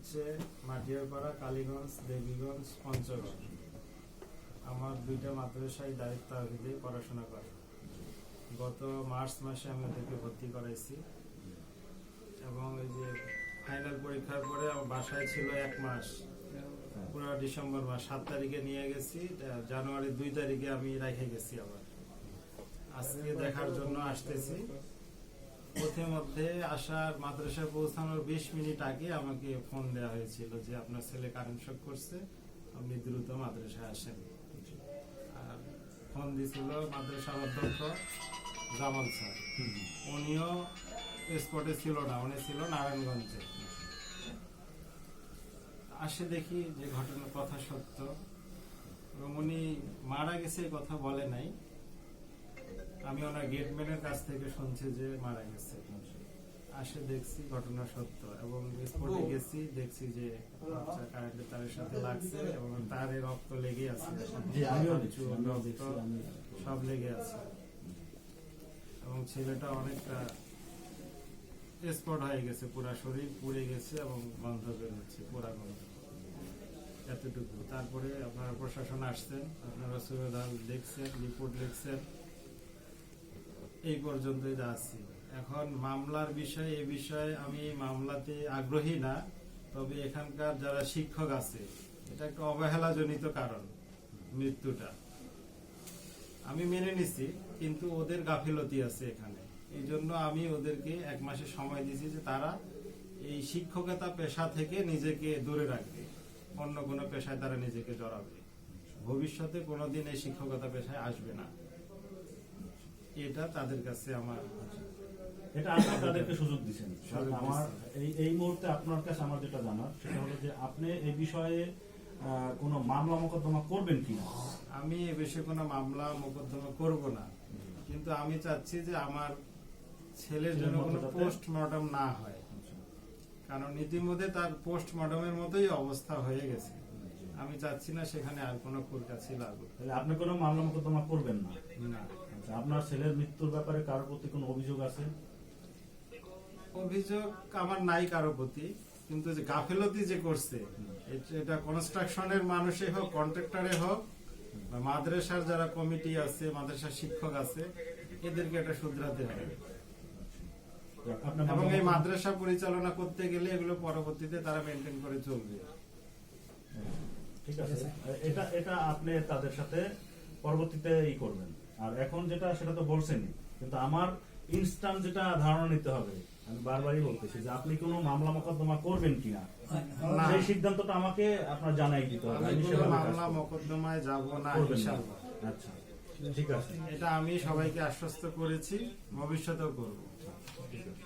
হচ্ছে মাটিয়ারপাড়া, কালীগঞ্জ, দেবীগঞ্জ, পঞ্চগড়। আমার দুইটা মাদ্রাসায় দায়িত্ব আবিদে পড়াশোনা করে। গত মার্চ মাসে আমি ওদেরকে ভর্তি করাইছি এবং এই যে ফাইনাল পরীক্ষার পরে আমার বাসায় ছিল 1 মাস, পুরো ডিসেম্বর মাস 7 তারিখে নিয়ে গেছি, জানুয়ারি 2 তারিখে আমি রেখে গেছি। আবার আজকে দেখার জন্য আসতেছি। পথে মধ্যে আসার মাদ্রাসায় পৌঁছানোর 20 মিনিট আগে আমাকে ফোন দেওয়া হয়েছিল যে আপনার ছেলে কারেন্ট শক করছে, আপনি দ্রুত মাদ্রাসায় আসেন। আর ফোন দিছিল মাদ্রাসার অধ্যক্ষ জামাল স্যার, উনিও স্পটে ছিল না, উনি ছিল নারায়ণগঞ্জে। আসে দেখি যে ঘটনার কথা সত্য এবং উনি মারা গেছে কথা বলে নাই, আমি ওনার গেটম্যানের কাছ থেকে শুনছি যে মারা গেছে। আসে দেখছি ঘটনা সত্য এবং স্পটে গেছি, দেখছি যে কারেন্টের তারের সাথে লাগছে এবং তারে রক্ত লেগে আছে, সব লেগে আছে এবং ছেলেটা অনেকটা স্পট হয়ে গেছে, পুরা শরীর পুড়ে গেছে এবং গন্ধ বের হচ্ছে, পুরা গন্ধ এতটুকু। তারপরে আপনারা প্রশাসন আসছেন, আপনারা সুবিধা দেখছেন, রিপোর্ট লিখছেন, এই পর্যন্তই যাচ্ছি। এখন মামলার বিষয়ে, এ বিষয়ে আমি মামলাতে আগ্রহী না, তবে এখানকার যারা শিক্ষক আছে, এটা একটা অবহেলাজনিত কারণ মৃত্যুটা, আমি মেনে নিছি, কিন্তু ওদের গাফিলতি আছে এখানে। এই জন্য আমি ওদেরকে 1 মাসের সময় দিয়েছি যে তারা এই শিক্ষকতা পেশা থেকে নিজেকে দূরে রাখবে, অন্য কোনো পেশায় তারা নিজেকে জড়াবে, ভবিষ্যতে কোনোদিন এই শিক্ষকতা পেশায় আসবে না। এটা তাদের কাছে আমার, এটা আপনি তাদেরকে সুযোগ দিচ্ছেন। আমার এই মুহূর্তে আপনার কাছে আমার যেটা জানার সেটা হলো যে আপনি এই বিষয়ে কোনো মামলা মোকদ্দমা করবেন কিনা? আমি এ বিষয়ে কোনো মামলা মোকদ্দমা করব না, কিন্তু আমি চাচ্ছি যে আমার ছেলের জন্য কোনো পোস্টমর্টম না হয়, কারণ ইতিমধ্যে তার পোস্টমর্টমের মতোই অবস্থা হয়ে গেছে। আমি চাচ্ছি না সেখানে আর কোনো কুলকাছি লাগুক। তাহলে আপনি কোনো মামলা মোকদ্দমা করবেন না? না। আপনার ছেলের মৃত্যুর ব্যাপারে কারোর প্রতি কোনো অভিযোগ আছে? অভিযোগ আমার নাই কারো প্রতি, কিন্তু যে গাফিলতি যে করছে, এটা কনস্ট্রাকশনের মানুষে হোক, কন্ট্রাক্টরে হোক, বা মাদ্রাসার যারা কমিটি আছে, মাদ্রাসার শিক্ষক আছে, এদেরকে এটা শুধরাতে হবে এবং এই মাদ্রাসা পরিচালনা করতে গেলে এগুলো পরবর্তীতে তারা মেনটেন করে চলবে। ঠিক আছে, এটা আপনি তাদের সাথে পরবর্তীতে ই করবেন। আর এখন যেটা সেটা তো বলছেনই, কিন্তু আমার ইনস্ট্যান্ট যেটা ধারণা নিতে হবে, আমি বারবারই বলতেছি যে আপনি কোনো মামলা মোকদ্দমা করবেন কিনা, সেই সিদ্ধান্তটা আমাকে আপনার জানাই দিতে হবে। আমি কোনো মামলা মোকদ্দমায় যাব না ইনশাআল্লাহ। আচ্ছা, ঠিক আছে, এটা আমি সবাইকে আশ্বস্ত করেছি, ভবিষ্যতেও করব। ঠিক আছে।